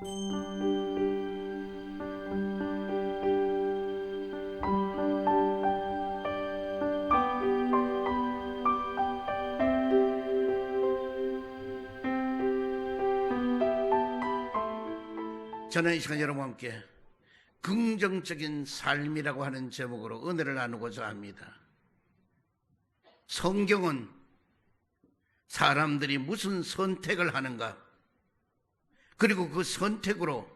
저는 이 시간 여러분과 함께 긍정적인 삶이라고 하는 제목으로 은혜를 나누고자 합니다. 성경은 사람들이 무슨 선택을 하는가, 그리고 그 선택으로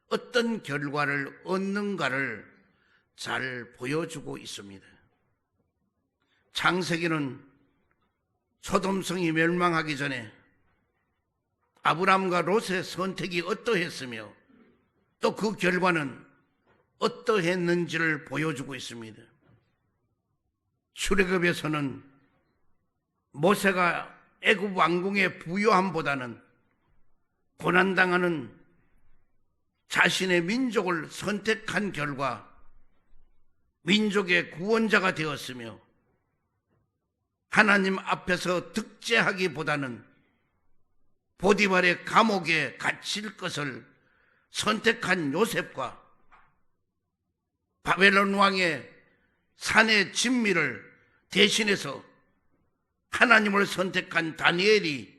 어떤 결과를 얻는가를 잘 보여주고 있습니다. 창세기는 소돔성이 멸망하기 전에 아브람과 롯의 선택이 어떠했으며 또 그 결과는 어떠했는지를 보여주고 있습니다. 출애굽에서는 모세가 애굽 왕궁의 부요함보다는 고난당하는 자신의 민족을 선택한 결과 민족의 구원자가 되었으며, 하나님 앞에서 득제하기보다는 보디발의 감옥에 갇힐 것을 선택한 요셉과 바벨론 왕의 산의 진미를 대신해서 하나님을 선택한 다니엘이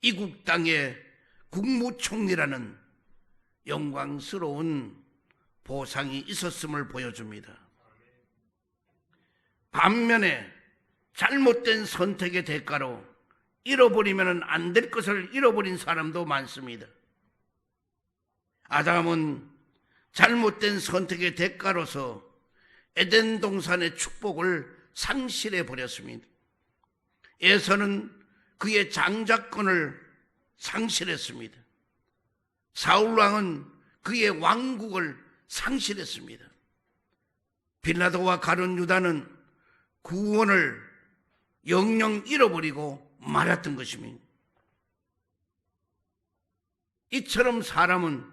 이국 땅의 국무총리라는 영광스러운 보상이 있었음을 보여줍니다. 반면에 잘못된 선택의 대가로 잃어버리면 안 될 것을 잃어버린 사람도 많습니다. 아담은 잘못된 선택의 대가로서 에덴 동산의 축복을 상실해 버렸습니다. 에서는 그의 장자권을 상실했습니다. 사울 왕은 그의 왕국을 상실했습니다. 빌라도와 가룟 유다는 구원을 영영 잃어버리고 말았던 것입니다. 이처럼 사람은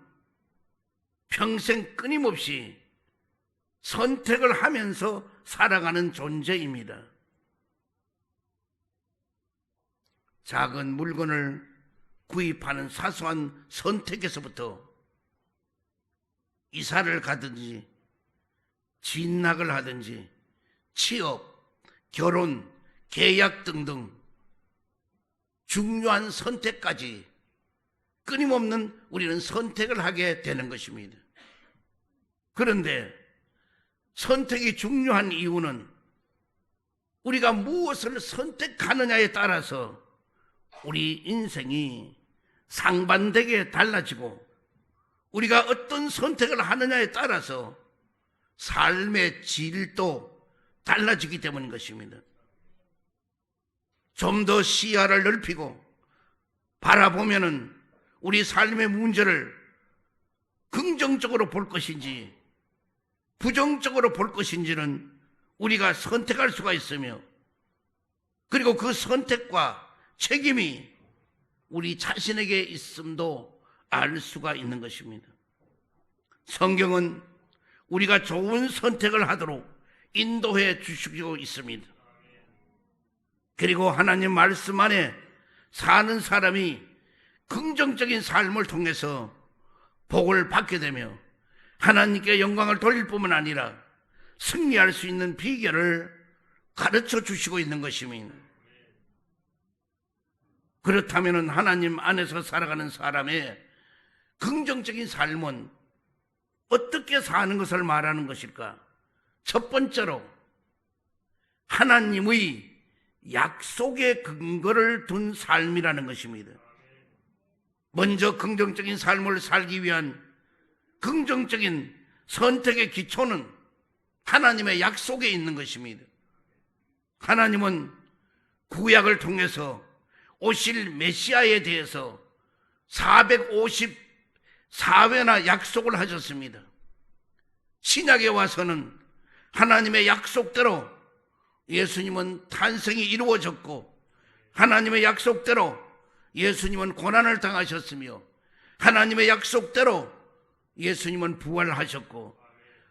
평생 끊임없이 선택을 하면서 살아가는 존재입니다. 작은 물건을 구입하는 사소한 선택에서부터 이사를 가든지 진학을 하든지 취업, 결혼, 계약 등등 중요한 선택까지 끊임없는 우리는 선택을 하게 되는 것입니다. 그런데 선택이 중요한 이유는 우리가 무엇을 선택하느냐에 따라서 우리 인생이 상반되게 달라지고, 우리가 어떤 선택을 하느냐에 따라서 삶의 질도 달라지기 때문인 것입니다. 좀 더 시야를 넓히고 바라보면은 우리 삶의 문제를 긍정적으로 볼 것인지 부정적으로 볼 것인지는 우리가 선택할 수가 있으며, 그리고 그 선택과 책임이 우리 자신에게 있음도 알 수가 있는 것입니다. 성경은 우리가 좋은 선택을 하도록 인도해 주시고 있습니다. 그리고 하나님 말씀 안에 사는 사람이 긍정적인 삶을 통해서 복을 받게 되며 하나님께 영광을 돌릴 뿐만 아니라 승리할 수 있는 비결을 가르쳐 주시고 있는 것입니다. 그렇다면 하나님 안에서 살아가는 사람의 긍정적인 삶은 어떻게 사는 것을 말하는 것일까? 첫 번째로 하나님의 약속의 근거를 둔 삶이라는 것입니다. 먼저 긍정적인 삶을 살기 위한 긍정적인 선택의 기초는 하나님의 약속에 있는 것입니다. 하나님은 구약을 통해서 오실 메시아에 대해서 454회나 약속을 하셨습니다. 신약에 와서는 하나님의 약속대로 예수님은 탄생이 이루어졌고, 하나님의 약속대로 예수님은 고난을 당하셨으며, 하나님의 약속대로 예수님은 부활하셨고,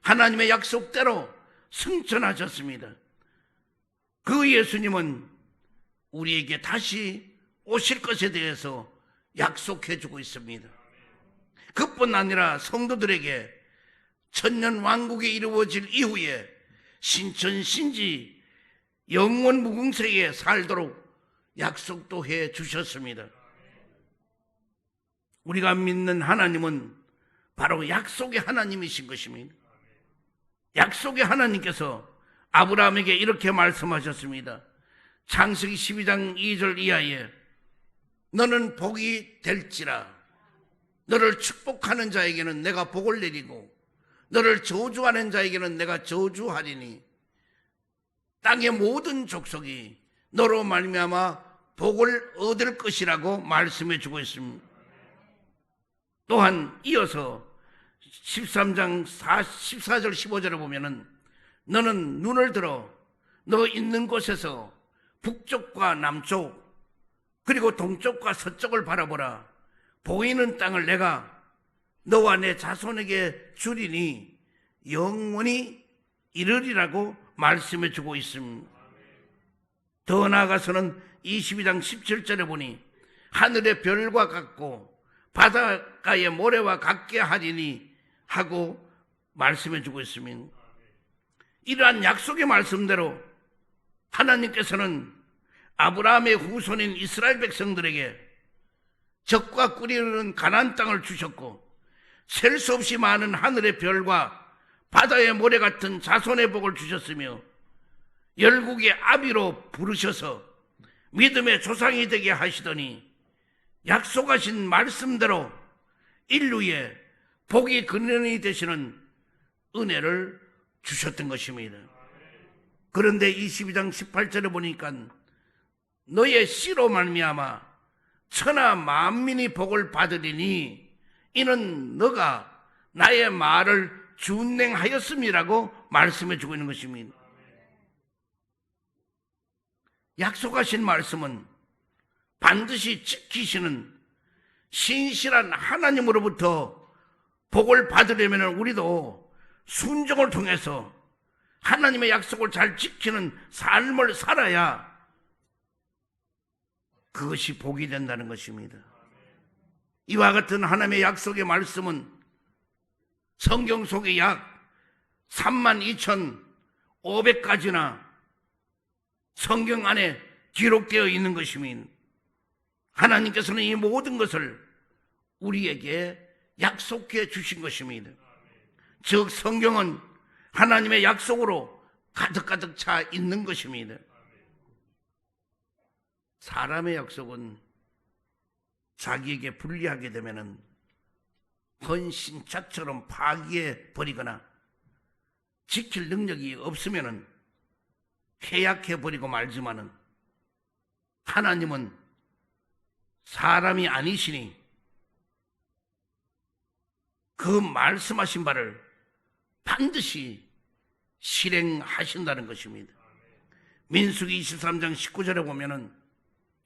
하나님의 약속대로 승천하셨습니다. 그 예수님은 우리에게 다시 오실 것에 대해서 약속해 주고 있습니다. 그뿐 아니라 성도들에게 천년 왕국이 이루어질 이후에 신천신지 영원 무궁세에 살도록 약속도 해 주셨습니다. 우리가 믿는 하나님은 바로 약속의 하나님이신 것입니다. 약속의 하나님께서 아브라함에게 이렇게 말씀하셨습니다. 창세기 12장 2절 이하에 너는 복이 될지라. 너를 축복하는 자에게는 내가 복을 내리고 너를 저주하는 자에게는 내가 저주하리니 땅의 모든 족속이 너로 말미암아 복을 얻을 것이라고 말씀해 주고 있습니다. 또한 이어서 13장 14절 15절에 보면은 너는 눈을 들어 너 있는 곳에서 북쪽과 남쪽 그리고 동쪽과 서쪽을 바라보라. 보이는 땅을 내가 너와 내 자손에게 주리니 영원히 이르리라고 말씀해 주고 있습니다. 더 나아가서는 22장 17절에 보니 하늘의 별과 같고 바닷가의 모래와 같게 하리니 하고 말씀해 주고 있습니다. 이러한 약속의 말씀대로 하나님께서는 아브라함의 후손인 이스라엘 백성들에게 적과 꿀이 흐르는 가나안 땅을 주셨고 셀 수 없이 많은 하늘의 별과 바다의 모래 같은 자손의 복을 주셨으며 열국의 아비로 부르셔서 믿음의 조상이 되게 하시더니 약속하신 말씀대로 인류의 복이 근원이 되시는 은혜를 주셨던 것입니다. 그런데 22장 18절에 보니까 너의 씨로 말미암아 천하 만민이 복을 받으리니 이는 너가 나의 말을 준행하였음이라고 말씀해 주고 있는 것입니다. 약속하신 말씀은 반드시 지키시는 신실한 하나님으로부터 복을 받으려면 우리도 순종을 통해서 하나님의 약속을 잘 지키는 삶을 살아야 그것이 복이 된다는 것입니다. 이와 같은 하나님의 약속의 말씀은 성경 속에 약 32,500가지나 성경 안에 기록되어 있는 것입니다. 하나님께서는 이 모든 것을 우리에게 약속해 주신 것입니다. 즉 성경은 하나님의 약속으로 가득가득 차 있는 것입니다. 사람의 약속은 자기에게 불리하게 되면 헌신자처럼 파기해 버리거나 지킬 능력이 없으면 해약해 버리고 말지만은 하나님은 사람이 아니시니 그 말씀하신 바를 반드시 실행하신다는 것입니다. 민수기 23장 19절에 보면은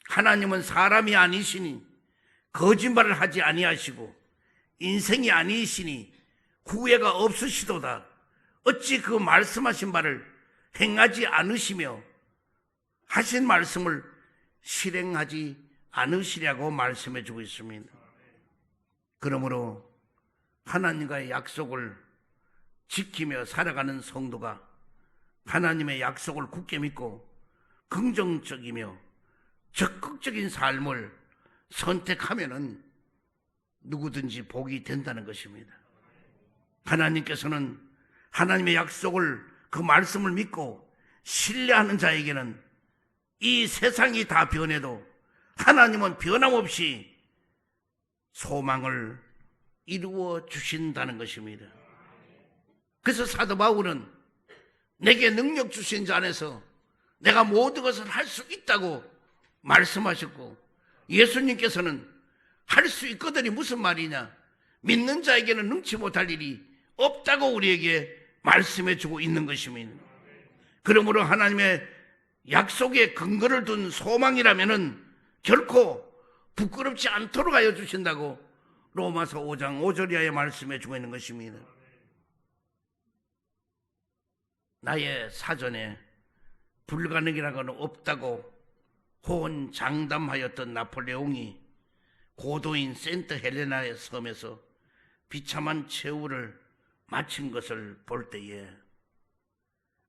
하나님은 사람이 아니시니 거짓말을 하지 아니하시고 인생이 아니시니 후회가 없으시도다. 어찌 그 말씀하신 바를 행하지 않으시며 하신 말씀을 실행하지 않으시려고 말씀해 주고 있습니다. 그러므로 하나님과의 약속을 지키며 살아가는 성도가 하나님의 약속을 굳게 믿고 긍정적이며 적극적인 삶을 선택하면은 누구든지 복이 된다는 것입니다. 하나님께서는 하나님의 약속을 그 말씀을 믿고 신뢰하는 자에게는 이 세상이 다 변해도 하나님은 변함없이 소망을 이루어 주신다는 것입니다. 그래서 사도 바울은 내게 능력 주신 자 안에서 내가 모든 것을 할 수 있다고 말씀하셨고, 예수님께서는 할 수 있거든이 무슨 말이냐, 믿는 자에게는 능치 못할 일이 없다고 우리에게 말씀해 주고 있는 것입니다. 그러므로 하나님의 약속에 근거를 둔 소망이라면은 결코 부끄럽지 않도록 하여 주신다고 로마서 5장 5절 이하에 말씀해 주고 있는 것입니다. 나의 사전에 불가능이라고는 없다고 호언장담하였던 나폴레옹이 고도인 센트 헬레나의 섬에서 비참한 최후를 마친 것을 볼 때에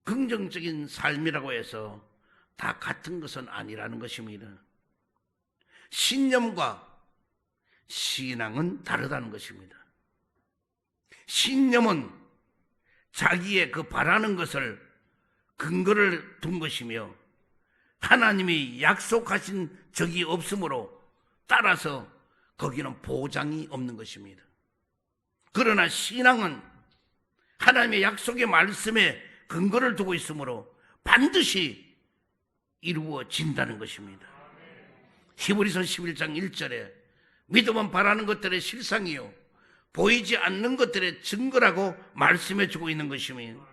긍정적인 삶이라고 해서 다 같은 것은 아니라는 것입니다. 신념과 신앙은 다르다는 것입니다. 신념은 자기의 그 바라는 것을 근거를 둔 것이며 하나님이 약속하신 적이 없으므로 따라서 거기는 보장이 없는 것입니다. 그러나 신앙은 하나님의 약속의 말씀에 근거를 두고 있으므로 반드시 이루어진다는 것입니다. 히브리서 11장 1절에 믿음은 바라는 것들의 실상이요 보이지 않는 것들의 증거라고 말씀해 주고 있는 것입니다.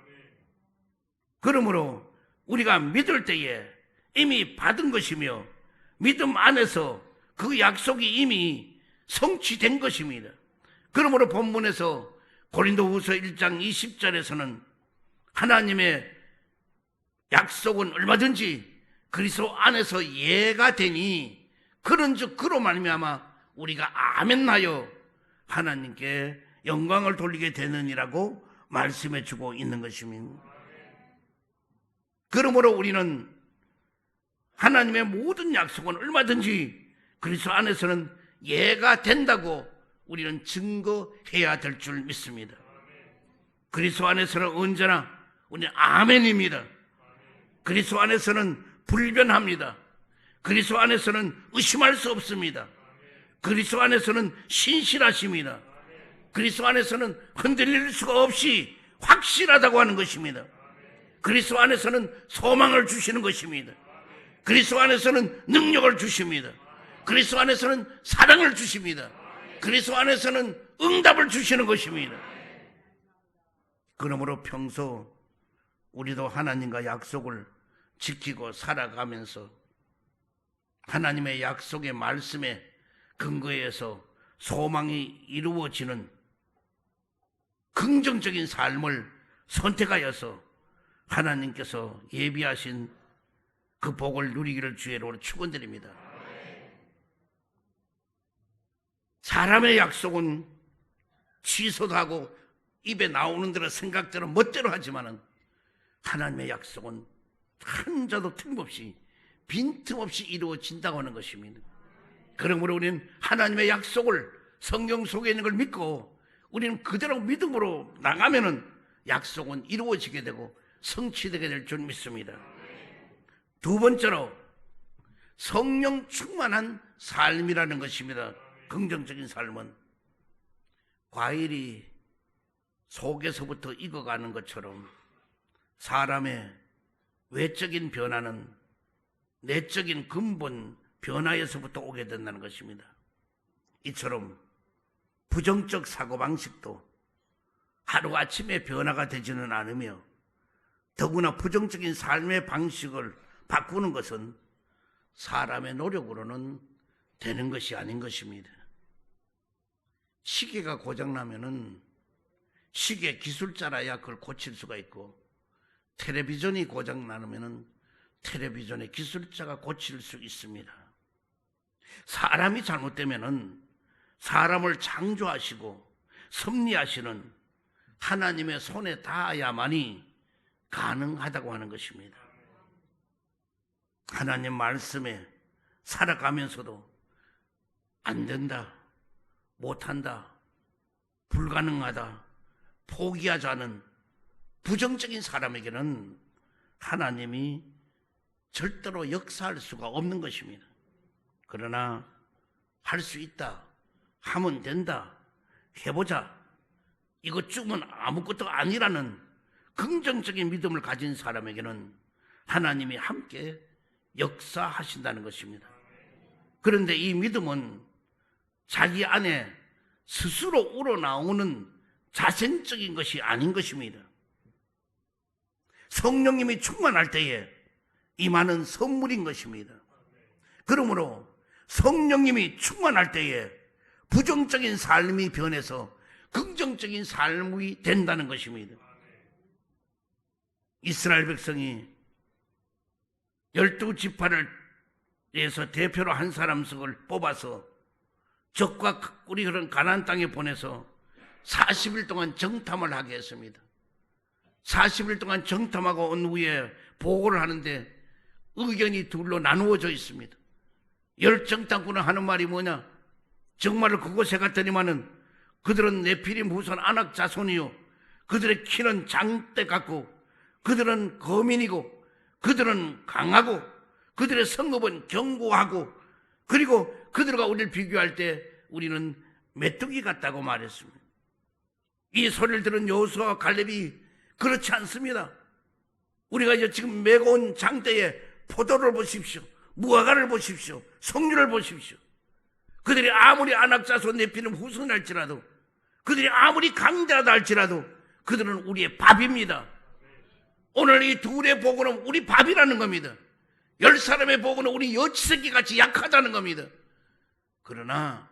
그러므로 우리가 믿을 때에 이미 받은 것이며 믿음 안에서 그 약속이 이미 성취된 것입니다. 그러므로 본문에서 고린도후서 1장 20절에서는 하나님의 약속은 얼마든지 그리스도 안에서 예가 되니 그런즉 그로 말미암아 우리가 아멘하여 하나님께 영광을 돌리게 되느니라고 말씀해 주고 있는 것입니다. 그러므로 우리는 하나님의 모든 약속은 얼마든지 그리스도 안에서는 예가 된다고 우리는 증거해야 될 줄 믿습니다. 그리스도 안에서는 언제나 우리는 아멘입니다. 그리스도 안에서는 불변합니다. 그리스도 안에서는 의심할 수 없습니다. 그리스도 안에서는 신실하십니다. 그리스도 안에서는 흔들릴 수가 없이 확실하다고 하는 것입니다. 그리스도 안에서는 소망을 주시는 것입니다. 그리스도 안에서는 능력을 주십니다. 그리스도 안에서는 사랑을 주십니다. 그리스도 안에서는 응답을 주시는 것입니다. 그러므로 평소 우리도 하나님과 약속을 지키고 살아가면서 하나님의 약속의 말씀에 근거해서 소망이 이루어지는 긍정적인 삶을 선택하여서 하나님께서 예비하신 그 복을 누리기를 주의로 축원드립니다. 사람의 약속은 취소도 하고 입에 나오는 대로 생각대로 멋대로 하지만은 하나님의 약속은 한자도 틈없이 빈틈없이 이루어진다고 하는 것입니다. 그러므로 우리는 하나님의 약속을 성경 속에 있는 걸 믿고 우리는 그대로 믿음으로 나가면은 약속은 이루어지게 되고 성취되게 될 줄 믿습니다. 두 번째로 성령 충만한 삶이라는 것입니다. 긍정적인 삶은 과일이 속에서부터 익어가는 것처럼 사람의 외적인 변화는 내적인 근본 변화에서부터 오게 된다는 것입니다. 이처럼 부정적 사고방식도 하루아침에 변화가 되지는 않으며 더구나 부정적인 삶의 방식을 바꾸는 것은 사람의 노력으로는 되는 것이 아닌 것입니다. 시계가 고장나면은 시계 기술자라야 그걸 고칠 수가 있고 텔레비전이 고장나면은 텔레비전의 기술자가 고칠 수 있습니다. 사람이 잘못되면은 사람을 창조하시고 섭리하시는 하나님의 손에 닿아야만이 가능하다고 하는 것입니다. 하나님 말씀에 살아가면서도 안 된다, 못한다, 불가능하다, 포기하자는 부정적인 사람에게는 하나님이 절대로 역사할 수가 없는 것입니다. 그러나 할 수 있다, 하면 된다, 해보자, 이것 죽으면 아무것도 아니라는 긍정적인 믿음을 가진 사람에게는 하나님이 함께 역사하신다는 것입니다. 그런데 이 믿음은 자기 안에 스스로 우러나오는 자생적인 것이 아닌 것입니다. 성령님이 충만할 때에 임하는 선물인 것입니다. 그러므로 성령님이 충만할 때에 부정적인 삶이 변해서 긍정적인 삶이 된다는 것입니다. 이스라엘 백성이 12지파를 위해서 대표로 한 사람씩을 뽑아서 적과 우리 그런 가나안 땅에 보내서 40일 동안 정탐을 하게 했습니다. 40일 동안 정탐하고 온 후에 보고를 하는데 의견이 둘로 나누어져 있습니다. 열정탐꾼은 하는 말이 뭐냐? 정말로 그곳에 갔더니만은 그들은 네피림 후손 아낙 자손이요, 그들의 키는 장대 같고 그들은 거민이고 그들은 강하고 그들의 성읍은 견고하고 그리고 그들과 우리를 비교할 때 우리는 메뚜기 같다고 말했습니다. 이 소리를 들은 여호수아와 갈렙이 그렇지 않습니다. 우리가 이제 지금 메고 온 장대에 포도를 보십시오, 무화과를 보십시오, 석류를 보십시오. 그들이 아무리 안악자손 네피림 후손할지라도, 그들이 아무리 강자다 할지라도 그들은 우리의 밥입니다. 오늘 이 둘의 보고는 우리 밥이라는 겁니다. 10사람의 보고는 우리 여치새끼같이 약하다는 겁니다. 그러나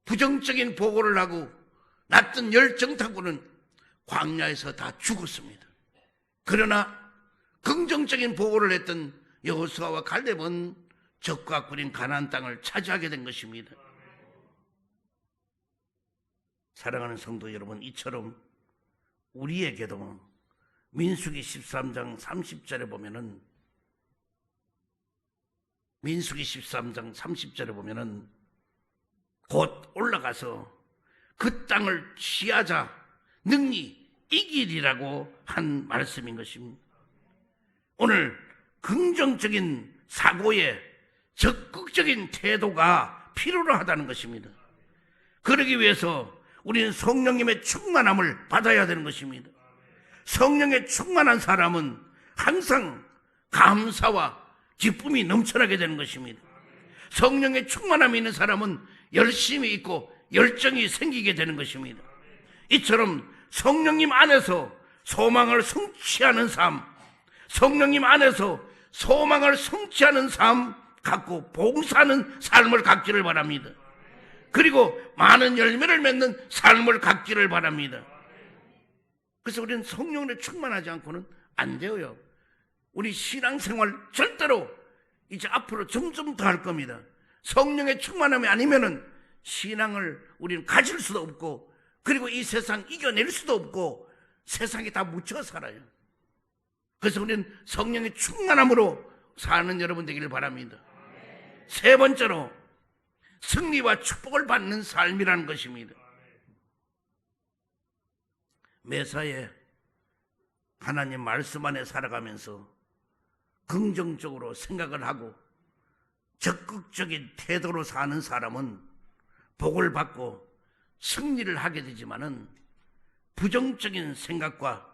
부정적인 보고를 하고 낯선 열정탐꾼은 광야에서 다 죽었습니다. 그러나 긍정적인 보고를 했던 여호수아와 갈렙은 적과 꾸린 가나안 땅을 차지하게 된 것입니다. 사랑하는 성도 여러분, 이처럼 우리에게도 민수기 13장 30절에 보면은, 민수기 13장 30절에 보면은 곧 올라가서 그 땅을 취하자 능히 이기리라고 한 말씀인 것입니다. 오늘 긍정적인 사고에 적극적인 태도가 필요로 하다는 것입니다. 그러기 위해서 우리는 성령님의 충만함을 받아야 되는 것입니다. 성령의 충만한 사람은 항상 감사와 기쁨이 넘쳐나게 되는 것입니다. 성령의 충만함이 있는 사람은 열심이 있고 열정이 생기게 되는 것입니다. 이처럼 성령님 안에서 소망을 성취하는 삶, 성령님 안에서 소망을 성취하는 삶 갖고 봉사하는 삶을 갖기를 바랍니다. 그리고 많은 열매를 맺는 삶을 갖기를 바랍니다. 그래서 우리는 성령에 충만하지 않고는 안 돼요. 우리 신앙생활 절대로 이제 앞으로 점점 더 할 겁니다. 성령의 충만함이 아니면은 신앙을 우리는 가질 수도 없고, 그리고 이 세상 이겨낼 수도 없고, 세상에 다 묻혀 살아요. 그래서 우리는 성령의 충만함으로 사는 여러분 되기를 바랍니다. 세 번째로 승리와 축복을 받는 삶이라는 것입니다. 매사에 하나님 말씀 안에 살아가면서 긍정적으로 생각을 하고 적극적인 태도로 사는 사람은 복을 받고 승리를 하게 되지만은, 부정적인 생각과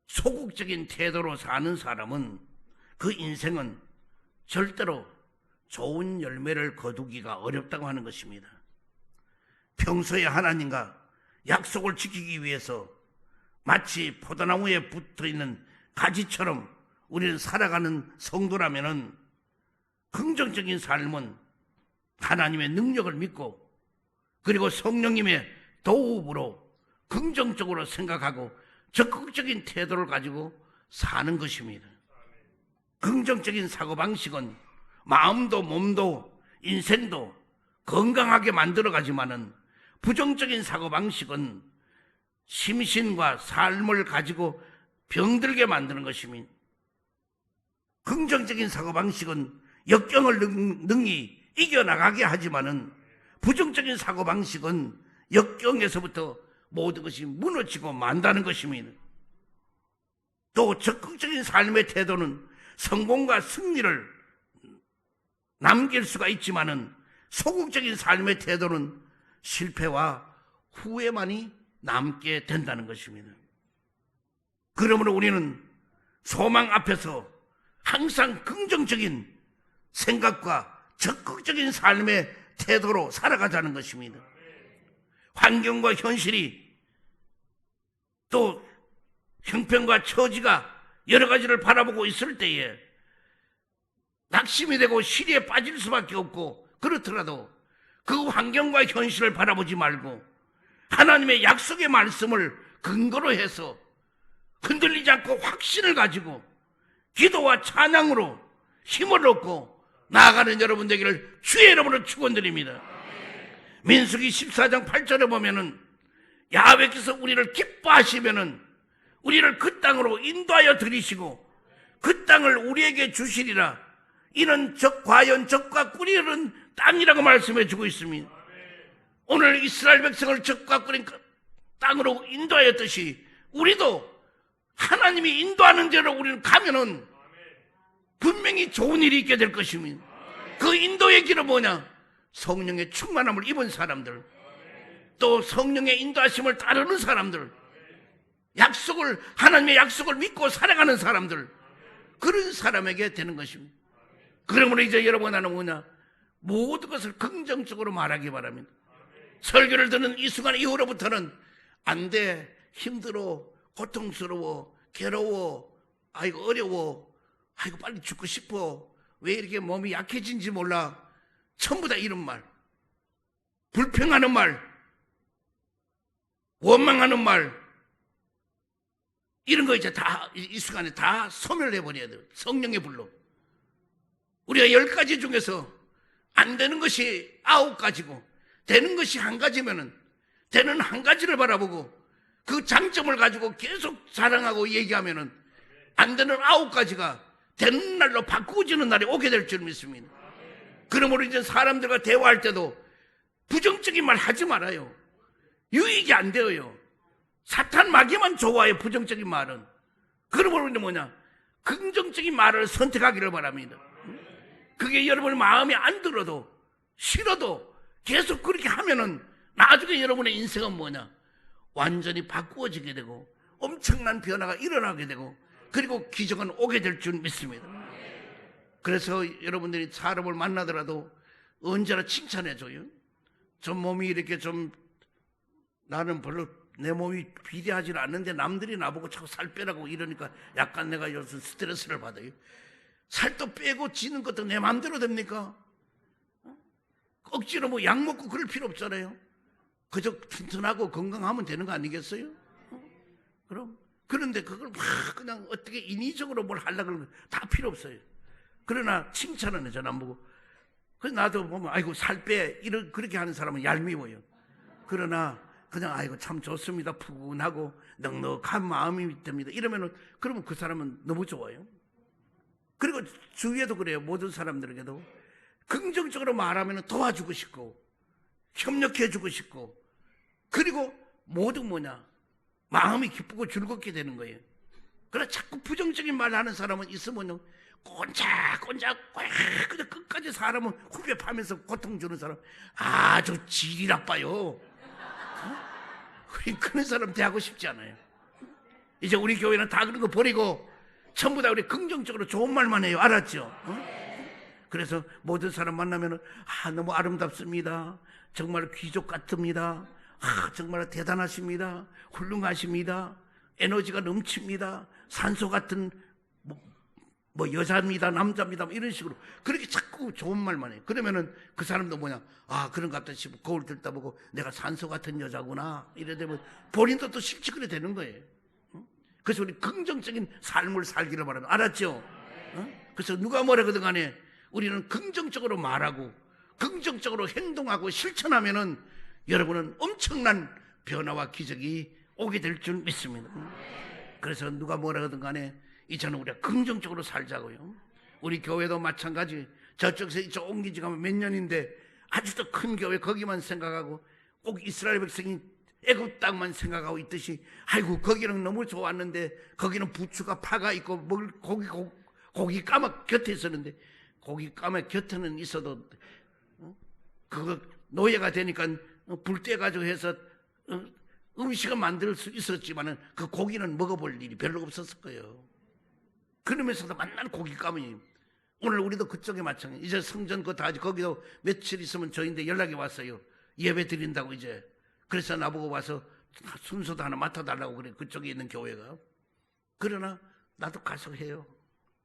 소극적인 태도로 사는 사람은 그 인생은 절대로 좋은 열매를 거두기가 어렵다고 하는 것입니다. 평소에 하나님과 약속을 지키기 위해서 마치 포도나무에 붙어있는 가지처럼 우리는 살아가는 성도라면은, 긍정적인 삶은 하나님의 능력을 믿고 그리고 성령님의 도움으로 긍정적으로 생각하고 적극적인 태도를 가지고 사는 것입니다. 긍정적인 사고방식은 마음도 몸도 인생도 건강하게 만들어가지만은, 부정적인 사고방식은 심신과 삶을 가지고 병들게 만드는 것입니다. 긍정적인 사고방식은 역경을 능히 이겨나가게 하지만은, 부정적인 사고방식은 역경에서부터 모든 것이 무너지고 만다는 것입니다. 또 적극적인 삶의 태도는 성공과 승리를 남길 수가 있지만은, 소극적인 삶의 태도는 실패와 후회만이 남게 된다는 것입니다. 그러므로 우리는 소망 앞에서 항상 긍정적인 생각과 적극적인 삶의 태도로 살아가자는 것입니다. 환경과 현실이, 또 형편과 처지가 여러 가지를 바라보고 있을 때에 낙심이 되고 시리에 빠질 수밖에 없고, 그렇더라도 그 환경과 현실을 바라보지 말고 하나님의 약속의 말씀을 근거로 해서 흔들리지 않고 확신을 가지고 기도와 찬양으로 힘을 얻고 나아가는 여러분 되기를 주의 이름으로 축원드립니다. 민수기 14장 8절에 보면은 야훼께서 우리를 기뻐하시면은 우리를 그 땅으로 인도하여 들이시고 그 땅을 우리에게 주시리라. 이는 과연 적과 꿀이 흐른 땅이라고 말씀해 주고 있습니다. 오늘 이스라엘 백성을 적과 꿀인 땅으로 인도하였듯이 우리도 하나님이 인도하는 대로 우리는 가면은 분명히 좋은 일이 있게 될 것입니다. 그 인도의 길은 뭐냐? 성령의 충만함을 입은 사람들, 또 성령의 인도하심을 따르는 사람들, 하나님의 약속을 믿고 살아가는 사람들, 그런 사람에게 되는 것입니다. 그러므로 이제 여러분, 나는 뭐냐? 모든 것을 긍정적으로 말하기 바랍니다. 설교를 듣는 이 순간 이후로부터는 안 돼, 힘들어, 고통스러워, 괴로워, 아이고 어려워, 아이고 빨리 죽고 싶어, 왜 이렇게 몸이 약해진지 몰라, 전부 다 이런 말, 불평하는 말, 원망하는 말, 이런 거 이제 다 이 순간에 다 소멸해버려야 돼요. 성령의 불로. 우리가 10가지 중에서 안 되는 것이 9가지고 되는 것이 1가지면은 되는 1가지를 바라보고 그 장점을 가지고 계속 자랑하고 얘기하면은 안 되는 9가지가 되는 날로 바꾸어지는 날이 오게 될 줄 믿습니다. 그러므로 이제 사람들과 대화할 때도 부정적인 말 하지 말아요. 유익이 안 되어요. 사탄 마귀만 좋아해요, 부정적인 말은. 그러므로 이제 뭐냐? 긍정적인 말을 선택하기를 바랍니다. 그게 여러분의 마음에 안 들어도, 싫어도 계속 그렇게 하면은 나중에 여러분의 인생은 뭐냐? 완전히 바꾸어지게 되고 엄청난 변화가 일어나게 되고 그리고 기적은 오게 될 줄 믿습니다. 그래서 여러분들이 사람을 만나더라도 언제나 칭찬해줘요. 좀 몸이 이렇게 좀, 나는 별로 내 몸이 비대하지 않는데 남들이 나보고 자꾸 살 빼라고 이러니까 약간 내가 요즘 스트레스를 받아요. 살도 빼고 찌는 것도 내 마음대로 됩니까? 억지로 뭐 약 먹고 그럴 필요 없잖아요. 그저 튼튼하고 건강하면 되는 거 아니겠어요? 그럼 그런데 그걸 막 그냥 어떻게 인위적으로 뭘 하려고 그러면 다 필요 없어요. 그러나 칭찬은 전 안 보고, 그래서 나도 보면 아이고 살 빼 그렇게 하는 사람은 얄미워요. 그러나 그냥 아이고 참 좋습니다, 푸근하고 넉넉한 마음이 됩니다 이러면은, 그러면 그 사람은 너무 좋아요. 그리고 주위에도 그래요. 모든 사람들에게도 긍정적으로 말하면 도와주고 싶고 협력해주고 싶고, 그리고 모두 뭐냐? 마음이 기쁘고 즐겁게 되는 거예요. 그러나 자꾸 부정적인 말 하는 사람은 있으면 꼰짝꼰짝 그냥 끝까지 사람은 후벼 파면서 고통 주는 사람 아주 질이 나빠요. 그런 사람 대하고 싶지 않아요. 이제 우리 교회는 다 그런 거 버리고 전부 다 우리 긍정적으로 좋은 말만 해요. 알았죠? 그래서 모든 사람 만나면은 너무 아름답습니다, 정말 귀족 같습니다, 정말 대단하십니다, 훌륭하십니다, 에너지가 넘칩니다, 산소 같은 뭐 여자입니다, 남자입니다, 이런 식으로 그렇게 자꾸 좋은 말만 해요. 그러면은 그 사람도 뭐냐, 그런 것 같다 싶고 거울 들다 보고 내가 산소 같은 여자구나 이래 되면 본인도 또 실직그래 되는 거예요. 그래서 우리 긍정적인 삶을 살기를 바랍니다. 알았죠? 그래서 누가 뭐라 그러든 간에 우리는 긍정적으로 말하고 긍정적으로 행동하고 실천하면은 여러분은 엄청난 변화와 기적이 오게 될 줄 믿습니다. 그래서 누가 뭐라 그러든 간에 이제는 우리가 긍정적으로 살자고요. 우리 교회도 마찬가지. 저쪽에서 이쪽 옮기지 가면 몇 년인데 아직도 큰 교회 거기만 생각하고 꼭 이스라엘 백성이 애굽 땅만 생각하고 있듯이, 아이고 거기는 너무 좋았는데 거기는 부추가 파가 있고 고기 까마 곁에 있었는데, 고기 까마 곁에는 있어도 그거 노예가 되니까 불 떼가지고 해서 음식을 만들 수 있었지만은 그 고기는 먹어볼 일이 별로 없었을 거예요. 그러면서도 만날 고기 까마니 오늘 우리도 그쪽에 마찬가지. 이제 성전 그거 다 하지. 거기도 며칠 있으면 저인데 연락이 왔어요. 예배 드린다고 이제. 그래서 나보고 와서 순서도 하나 맡아달라고 그래. 그쪽에 있는 교회가. 그러나 나도 가서 해요.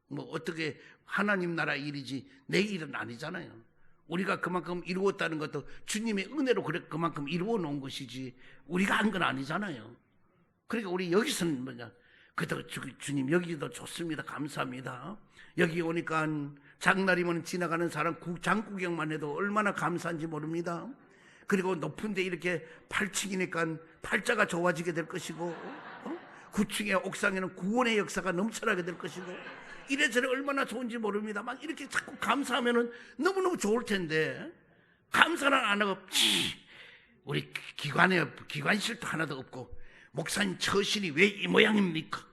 뭐 어떻게 하나님 나라 일이지 내 일은 아니잖아요. 우리가 그만큼 이루었다는 것도 주님의 은혜로 그래 그만큼 이루어 놓은 것이지 우리가 한 건 아니잖아요. 그러니까 우리 여기서는 뭐냐, 그래도 주님 여기도 좋습니다, 감사합니다. 여기 오니까 장날이면 지나가는 사람 장구경만 해도 얼마나 감사한지 모릅니다. 그리고 높은 데 이렇게 8층이니까 팔자가 좋아지게 될 것이고 9층의 옥상에는 구원의 역사가 넘쳐나게 될 것이고 이래저래 얼마나 좋은지 모릅니다. 막 이렇게 자꾸 감사하면은 너무너무 좋을 텐데 감사는 안 하고 우리 기관실도 하나도 없고 목사님 처신이 왜 이 모양입니까?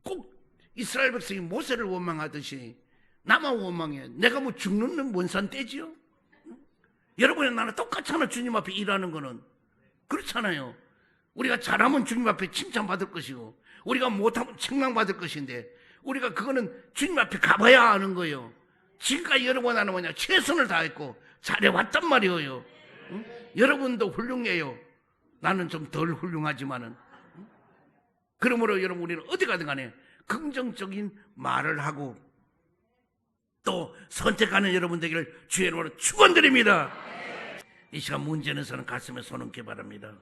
꼭 이스라엘 백성이 모세를 원망하듯이 나만 원망해. 내가 뭐 죽는 먼산 떼지요? 여러분이 나는 똑같잖아. 주님 앞에 일하는 거는 그렇잖아요. 우리가 잘하면 주님 앞에 칭찬받을 것이고 우리가 못하면 책망받을 것인데 우리가 그거는 주님 앞에 가봐야 하는 거예요. 지금까지 여러분 나는 뭐냐 최선을 다했고 잘해왔단 말이에요. 응? 여러분도 훌륭해요. 나는 좀 덜 훌륭하지만은 그러므로 여러분 우리는 어디 가든 간에 긍정적인 말을 하고 또 선택하는 여러분 되기를 주의 이름으로 축원드립니다. 이 시간 문제는 서는 가슴에 손 얹기 바랍니다.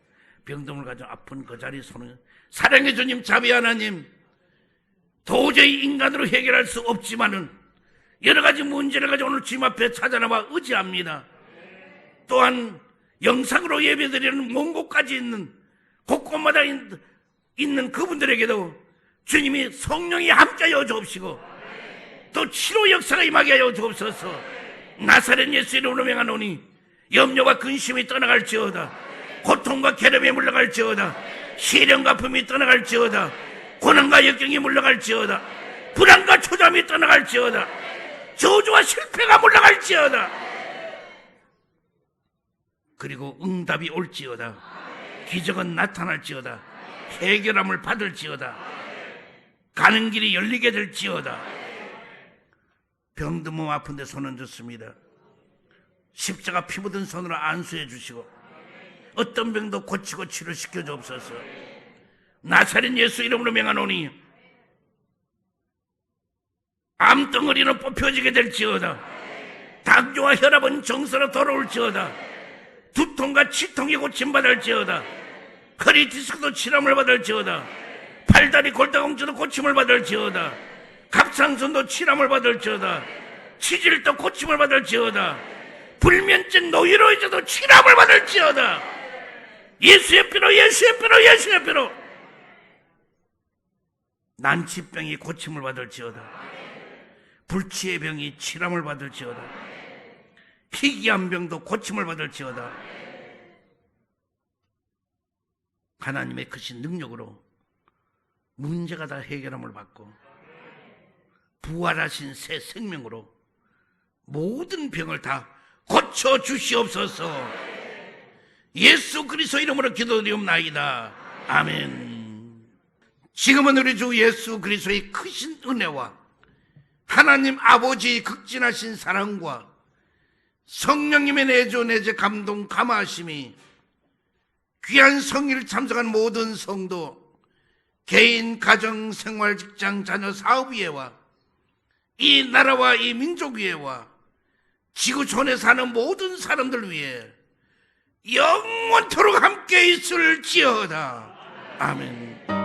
병동을 가지고 아픈 그 자리에 손을 사랑의 주님 자비 하나님 도저히 인간으로 해결할 수 없지만은 여러 가지 문제를 가지고 오늘 주님 앞에 찾아나와 의지합니다. 또한 영상으로 예배드리는 먼 곳까지 있는 곳곳마다 있는 그분들에게도 주님이 성령이 함께하여 주옵시고 또 치료 역사가 임하게 하여 주옵소서. 나사렛 예수 이름으로 명하노니 염려와 근심이 떠나갈지어다. 고통과 괴롭이 물러갈지어다. 시련과 품이 떠나갈지어다. 고난과 역경이 물러갈지어다. 불안과 초잠이 떠나갈지어다. 저주와 실패가 물러갈지어다. 그리고 응답이 올지어다. 기적은 나타날지어다. 해결함을 받을지어다. 가는 길이 열리게 될지어다. 병든 몸 아픈데 손 얹었습니다. 십자가 피 묻은 손으로 안수해 주시고 어떤 병도 고치고 치료시켜 주옵소서. 나사렛 예수 이름으로 명하노니 암덩어리는 뽑혀지게 될지어다. 당뇨와 혈압은 정서로 돌아올지어다. 두통과 치통이 고침받을지어다. 허리 디스크도 치료를 받을지어다. 팔다리 골다공증도 고침을 받을지어다. 갑상선도 치료를 받을지어다. 치질도 고침을 받을지어다. 불면증 노이로이즈도 치료를 받을지어다. 예수의 피로 예수의 피로 예수의 피로 난치병이 고침을 받을지어다. 불치의 병이 치료를 받을지어다. 희귀한 병도 고침을 받을지어다. 하나님의 크신 능력으로 문제가 다 해결함을 받고 부활하신 새 생명으로 모든 병을 다 고쳐주시옵소서. 예수 그리스도 이름으로 기도드리옵나이다. 아멘. 지금은 우리 주 예수 그리스도의 크신 은혜와 하나님 아버지의 극진하신 사랑과 성령님의 내주 내재 감동 감화하심이 귀한 성일을 참석한 모든 성도, 개인, 가정, 생활, 직장, 자녀, 사업 위에와 이 나라와 이 민족 위에와 지구촌에 사는 모든 사람들 위해 영원토록 함께 있을지어다. 아멘.